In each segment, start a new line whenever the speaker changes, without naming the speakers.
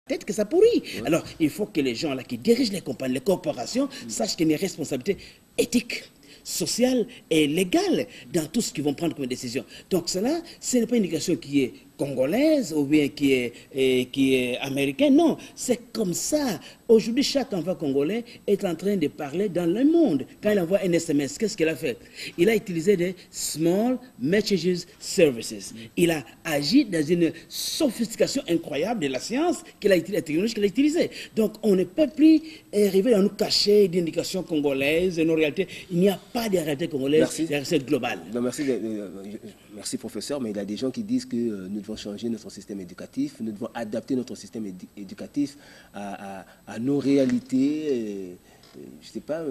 peut-être que ça pourrit. Alors, il faut que les gens là qui dirigent les compagnies, les corporations, sachent qu'il y a une responsabilité éthique, sociale et légale dans tout ce qu'ils vont prendre comme décision. Donc cela, ce n'est pas une éducation qui est congolaise ou bien qui est américaine. Non, c'est comme ça. Aujourd'hui, chaque enfant congolais est en train de parler dans le monde. Quand il envoie un SMS, qu'est-ce qu'il a fait? Il a utilisé des Small Messages Services. Il a agi dans une sophistication incroyable de la science, qu'il a utilisé, la technologie qu'il a utilisée. Donc, on ne peut plus arriver à nous cacher d'indications congolaises et nos réalités. Il n'y a pas de réalité congolaise, de réalité globale.
Non, merci, professeur, mais il y a des gens qui disent que nous devons changer notre système éducatif, nous devons adapter notre système éducatif à nos réalités. Je ne sais pas,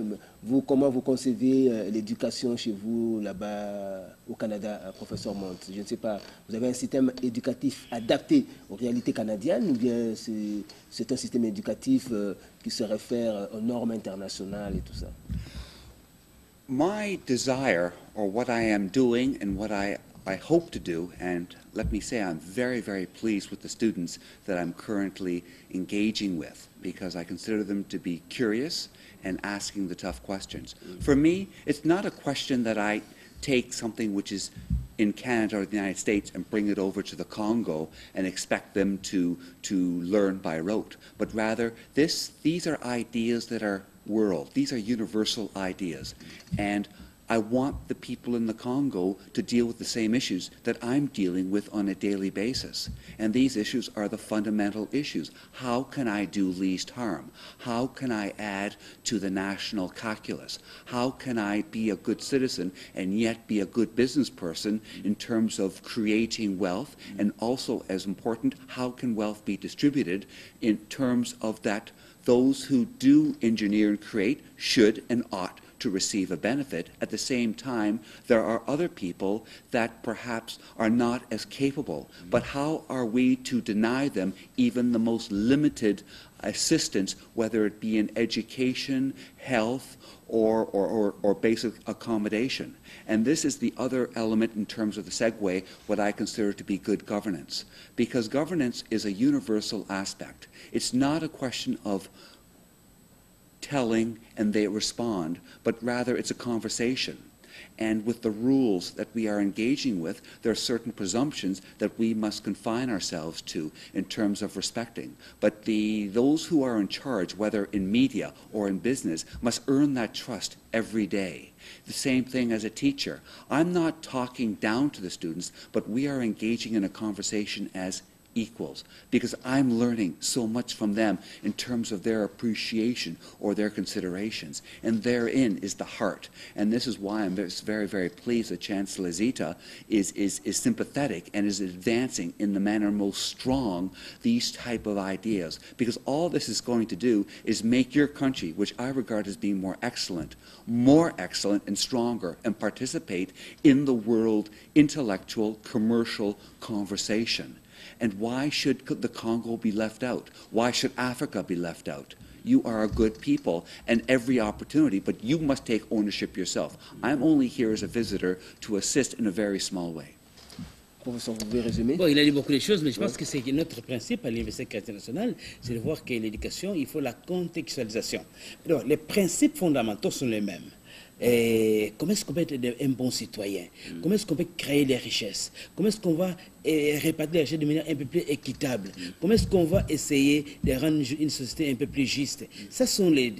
vous, comment vous concevez l'éducation chez vous, là-bas, au Canada, professeur Monte? Je ne sais pas, vous avez un système éducatif adapté aux réalités canadiennes ou bien c'est un système éducatif qui se réfère aux normes internationales et tout ça?
My desire, or what I am doing and what I hope to do, and let me say I'm very, very pleased with the students that I'm currently engaging with because I consider them to be curious and asking the tough questions. For me, it's not a question that I take something which is in Canada or the United States and bring it over to the Congo and expect them to learn by rote, but rather these are ideas that are world. These are universal ideas, and I want the people in the Congo to deal with the same issues that I'm dealing with on a daily basis. And these issues are the fundamental issues. How can I do least harm? How can I add to the national calculus? How can I be a good citizen and yet be a good business person in terms of creating wealth? And also, as important, how can wealth be distributed in terms of that those who do engineer and create should and ought to receive a benefit. At the same time, there are other people that perhaps are not as capable. But how are we to deny them even the most limited assistance, whether it be in education, health, or basic accommodation? And this is the other element in terms of the segue, what I consider to be good governance. Because governance is a universal aspect. It's not a question of telling and they respond, but rather it's a conversation. And with the rules that we are engaging with, there are certain presumptions that we must confine ourselves to in terms of respecting. But those who are in charge, whether in media or in business, must earn that trust every day. The same thing as a teacher. I'm not talking down to the students, but we are engaging in a conversation as equals, because I'm learning so much from them in terms of their appreciation or their considerations, and therein is the heart. And this is why I'm very, very pleased that Chancellor Zita is sympathetic and is advancing in the manner most strong these type of ideas, because all this is going to do is make your country, which I regard as being more excellent and stronger, and participate in the world intellectual, commercial conversation. And why should the Congo be left out? Why should Africa be left out? You are a good people and every opportunity, but you must take ownership yourself. I'm only here as a visitor to assist in a very small way.
Professeur, vous pouvez résumer?
Bon, il a dit beaucoup de choses, mais je pense que c'est notre principe à l'Université chrétienne nationale, c'est de voir que l'éducation, il faut la contextualisation. Alors, les principes fondamentaux sont les mêmes. Et comment est-ce qu'on peut être un bon citoyen? Comment est-ce qu'on peut créer des richesses? Comment est-ce qu'on va répartir les richesses de manière un peu plus équitable? Comment est-ce qu'on va essayer de rendre une société un peu plus juste? Ça sont les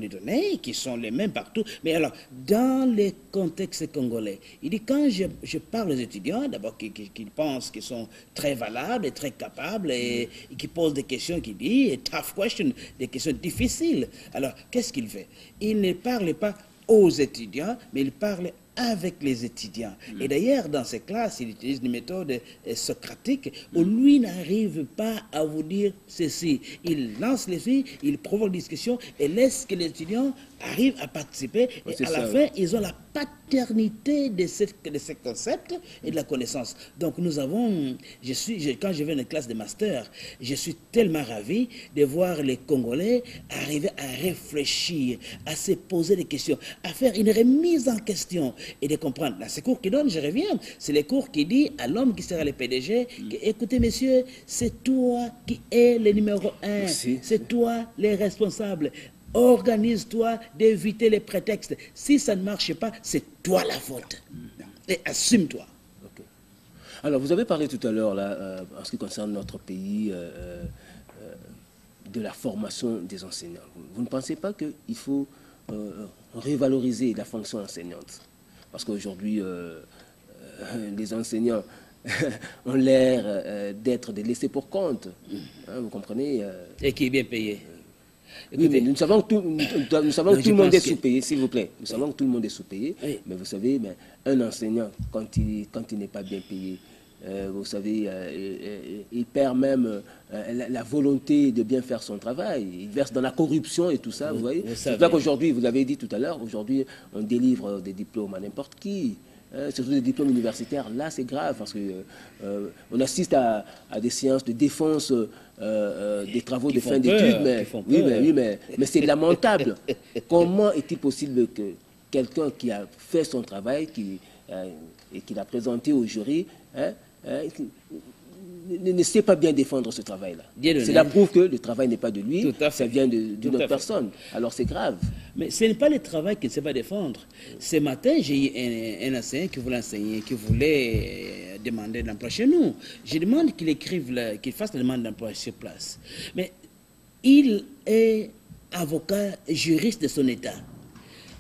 données qui sont les mêmes partout. Mais alors, dans les contextes congolais, il dit quand je parle aux étudiants, d'abord qui pensent qu'ils sont très valables et très capables et qui posent des questions, qui disent tough questions, des questions difficiles. Alors, qu'est-ce qu'il fait? Il ne parle pas aux étudiants, mais il parle avec les étudiants. Et d'ailleurs, dans ces classes, il utilise une méthode socratique où lui n'arrive pas à vous dire ceci. Il lance les filles, il provoque des discussions et laisse que les étudiants arrivent à participer. Et à la fin, ils ont la paternité de ces concepts et de la connaissance. Donc nous avons, quand je vais dans une classe de master, je suis tellement ravi de voir les Congolais arriver à réfléchir, à se poser des questions, à faire une remise en question et de comprendre. Dans ces cours qu'ils donnent, je reviens, c'est les cours qui disent à l'homme qui sera le PDG, que, écoutez messieurs, c'est toi qui es le numéro 1, c'est toi les responsables. Organise-toi d'éviter les prétextes. Si ça ne marche pas, c'est toi la faute. Et assume-toi.
Okay. Alors, vous avez parlé tout à l'heure, là, en ce qui concerne notre pays, de la formation des enseignants. Vous ne pensez pas qu'il faut revaloriser la fonction enseignante? Parce qu'aujourd'hui, les enseignants ont l'air d'être des laissés pour compte. Hein, vous comprenez
Et qui est bien payé.
Écoutez, oui, mais nous savons que tout le monde est sous-payé, s'il vous plaît. Nous savons que tout le monde est sous-payé. Oui. Mais vous savez, un enseignant, quand il n'est pas bien payé, vous savez, il perd même la volonté de bien faire son travail. Il verse dans la corruption et tout ça, vous voyez. C'est là qu'aujourd'hui, vous l'avez dit tout à l'heure, aujourd'hui, on délivre des diplômes à n'importe qui. Surtout des diplômes universitaires, là c'est grave parce qu'on assiste à des séances de défense des travaux de fin d'études, mais c'est lamentable. Comment est-il possible que quelqu'un qui a fait son travail et qui l'a présenté au jury ne sait pas bien défendre ce travail-là? Cela prouve que le travail n'est pas de lui, ça vient d'une autre personne. Alors c'est grave.
Mais ce n'est pas le travail qu'il ne sait pas défendre. Ce matin, j'ai eu un enseignant qui voulait enseigner, qui voulait demander d'emploi chez nous. Je demande qu'il fasse la demande d'emploi sur place. Mais il est avocat, juriste de son État.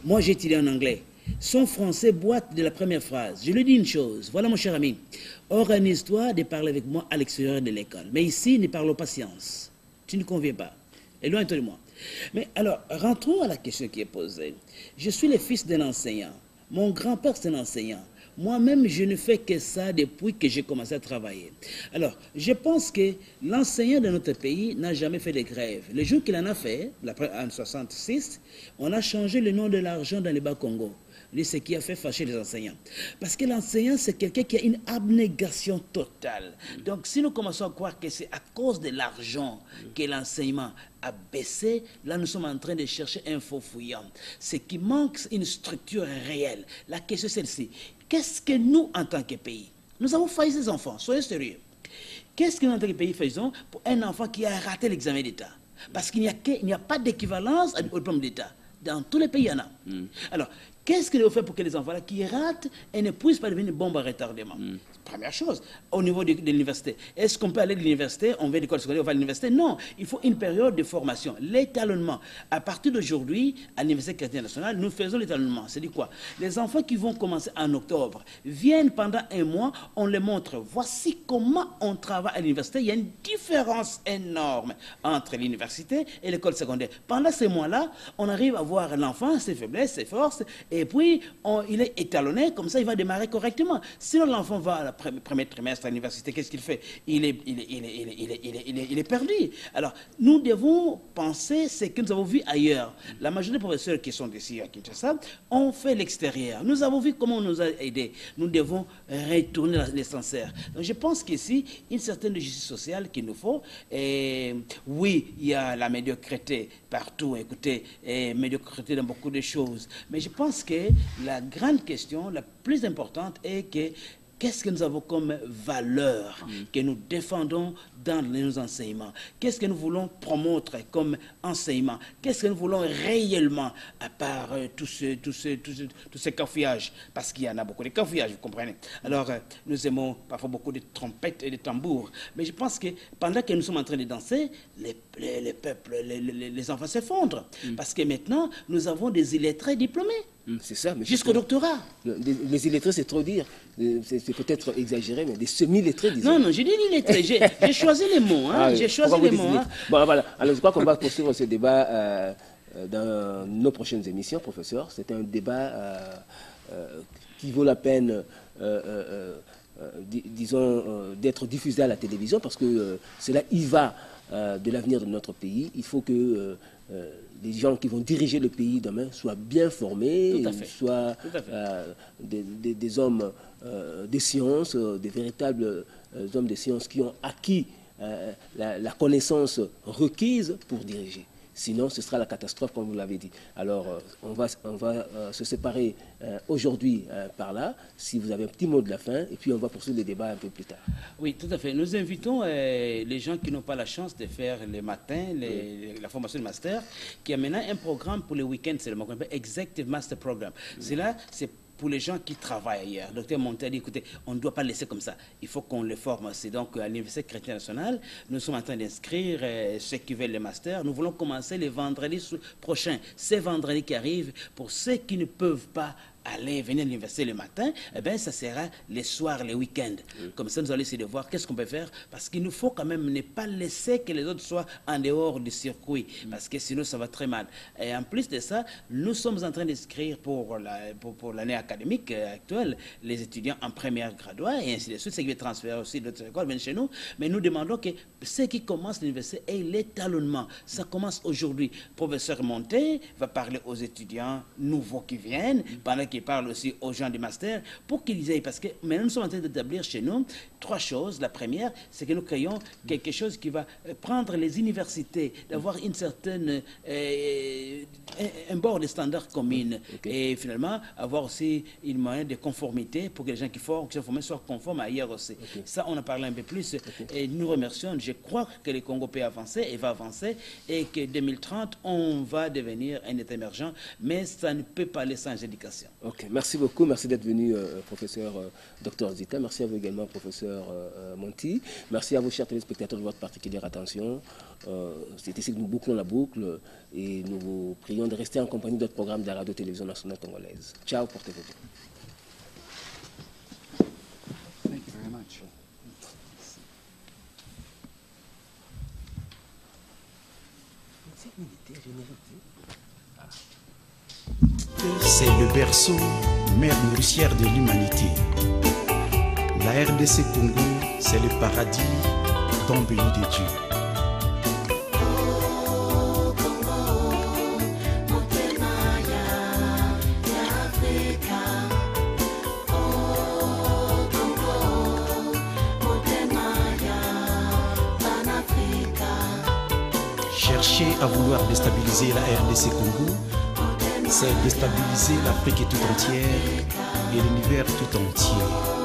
Moi, j'ai étudié en anglais. Son français boite de la première phrase. Je lui dis une chose. Voilà, mon cher ami. Organise-toi de parler avec moi à l'extérieur de l'école. Mais ici, ne parlons pas science. Tu ne conviens pas. Éloigne-toi de moi. Mais alors, rentrons à la question qui est posée. Je suis le fils d'un enseignant. Mon grand-père, c'est un enseignant. Moi-même, je ne fais que ça depuis que j'ai commencé à travailler. Alors, je pense que l'enseignant de notre pays n'a jamais fait de grève. Le jour qu'il en a fait, en 1966, on a changé le nom de l'argent dans les Bas-Congo. Ce qui a fait fâcher les enseignants. Parce que l'enseignant, c'est quelqu'un qui a une abnégation totale. Donc, si nous commençons à croire que c'est à cause de l'argent que l'enseignement a baissé, là, nous sommes en train de chercher un faux fouillant. Ce qui manque, c'est une structure réelle. La question est celle-ci. Qu'est-ce que nous, en tant que pays, nous avons failli ces enfants, soyez sérieux. Qu'est-ce que nous, en tant que pays, faisons pour un enfant qui a raté l'examen d'État? Parce qu'il n'y a pas d'équivalence au diplôme d'État. Dans tous les pays, il y en a. Alors, qu'est-ce qu'il faut faire pour que les enfants-là qui ratent et ne puissent pas devenir une bombe à retardement? Première chose, au niveau de l'université. Est-ce qu'on peut aller de l'université, on va à l'école secondaire, on va à l'université? Non, il faut une période de formation. L'étalonnement. À partir d'aujourd'hui, à l'Université chrétienne nationale, nous faisons l'étalonnement. C'est-à-dire quoi? Les enfants qui vont commencer en octobre viennent pendant un mois, on les montre. Voici comment on travaille à l'université. Il y a une différence énorme entre l'université et l'école secondaire. Pendant ces mois-là, on arrive à voir l'enfant, ses faiblesses, ses forces, et puis il est étalonné, comme ça il va démarrer correctement. Sinon l'enfant va à la premier trimestre à l'université, qu'est-ce qu'il fait? Il est perdu. Alors, nous devons penser ce que nous avons vu ailleurs. La majorité des professeurs qui sont ici à Kinshasa ont fait l'extérieur. Nous avons vu comment on nous a aidés. Nous devons retourner l'essentiel. Donc, je pense qu'ici, une certaine justice sociale qu'il nous faut. Et oui, il y a la médiocrité partout, écoutez, et médiocrité dans beaucoup de choses. Mais je pense que la grande question, la plus importante est que qu'est-ce que nous avons comme valeur que nous défendons dans nos enseignements? Qu'est-ce que nous voulons promouvoir comme enseignement? Qu'est-ce que nous voulons réellement, à part tous ces cafouillages? Parce qu'il y en a beaucoup de cafouillages, vous comprenez. Alors, nous aimons parfois beaucoup de trompettes et de tambours. Mais je pense que pendant que nous sommes en train de danser, les peuples, les enfants s'effondrent. Parce que maintenant, nous avons des illettrés diplômés.
C'est ça.
Jusqu'au doctorat.
Les illettrés, c'est trop dire. C'est peut-être exagéré, mais des semi-lettrés, disons.
Non, j'ai dit illettrés. J'ai choisi les mots. J'ai choisi les mots.
Bon, voilà. Alors, je crois qu'on va poursuivre ce débat dans nos prochaines émissions, professeur. C'est un débat qui vaut la peine, disons, d'être diffusé à la télévision, parce que cela y va de l'avenir de notre pays. Il faut que les gens qui vont diriger le pays demain soient bien formés, soient des hommes de sciences, des véritables hommes de sciences qui ont acquis la connaissance requise pour diriger. Sinon, ce sera la catastrophe, comme vous l'avez dit. Alors, on va se séparer aujourd'hui par là, si vous avez un petit mot de la fin, et puis on va poursuivre le débat un peu plus tard.
Oui, tout à fait. Nous invitons les gens qui n'ont pas la chance de faire les matins, la formation de master, qui a maintenant un programme pour les week-ends, c'est le qu'on appelle Executive Master Program. C'est là, c'est pour les gens qui travaillent ailleurs. Docteur Monté a dit, écoutez, on ne doit pas laisser comme ça. Il faut qu'on les forme. C'est donc à l'Université chrétienne nationale, nous sommes en train d'inscrire ceux qui veulent les masters. Nous voulons commencer les vendredis prochains. Ces vendredis qui arrivent, pour ceux qui ne peuvent pas venir à l'université le matin, eh bien, ça sera les soirs, les week-ends. Comme ça, nous allons essayer de voir qu'est-ce qu'on peut faire, parce qu'il nous faut quand même ne pas laisser que les autres soient en dehors du circuit, parce que sinon, ça va très mal. Et en plus de ça, nous sommes en train d'inscrire pour l'année académique actuelle les étudiants en première graduat, et ainsi de suite, ce qui va transférer aussi d'autres écoles, viennent chez nous. Mais nous demandons que ceux qui commencent l'université aient l'étalonnement. Ça commence aujourd'hui. Le professeur Monté va parler aux étudiants nouveaux qui viennent, pendant qui parle aussi aux gens du master, pour qu'ils aient, parce que maintenant nous sommes en train d'établir chez nous 3 choses. La première, c'est que nous créons quelque chose qui va prendre les universités, d'avoir une certaine, un bord de standards communes, et finalement avoir aussi une moyen de conformité pour que les gens qui sont formés soient conformes ailleurs aussi. Ça, on en parle un peu plus, et nous remercions. Je crois que le Congo peut avancer et va avancer, et que 2030, on va devenir un État émergent, mais ça ne peut pas aller sans éducation.
Ok, merci beaucoup, merci d'être venu, professeur Dr Zita. Merci à vous également, professeur Monty. Merci à vous, chers téléspectateurs, de votre particulière attention. C'est ici que nous bouclons la boucle et nous vous prions de rester en compagnie de notre programme de la radio-télévision nationale congolaise. Ciao, portez-vous bien.
Thank you very much.
C'est le berceau, mère nourricière de l'humanité. La RDC Congo, c'est le paradis, don béni de Dieu. Chercher à vouloir déstabiliser la RDC Congo, c'est déstabiliser l'Afrique tout entière et l'univers tout entier.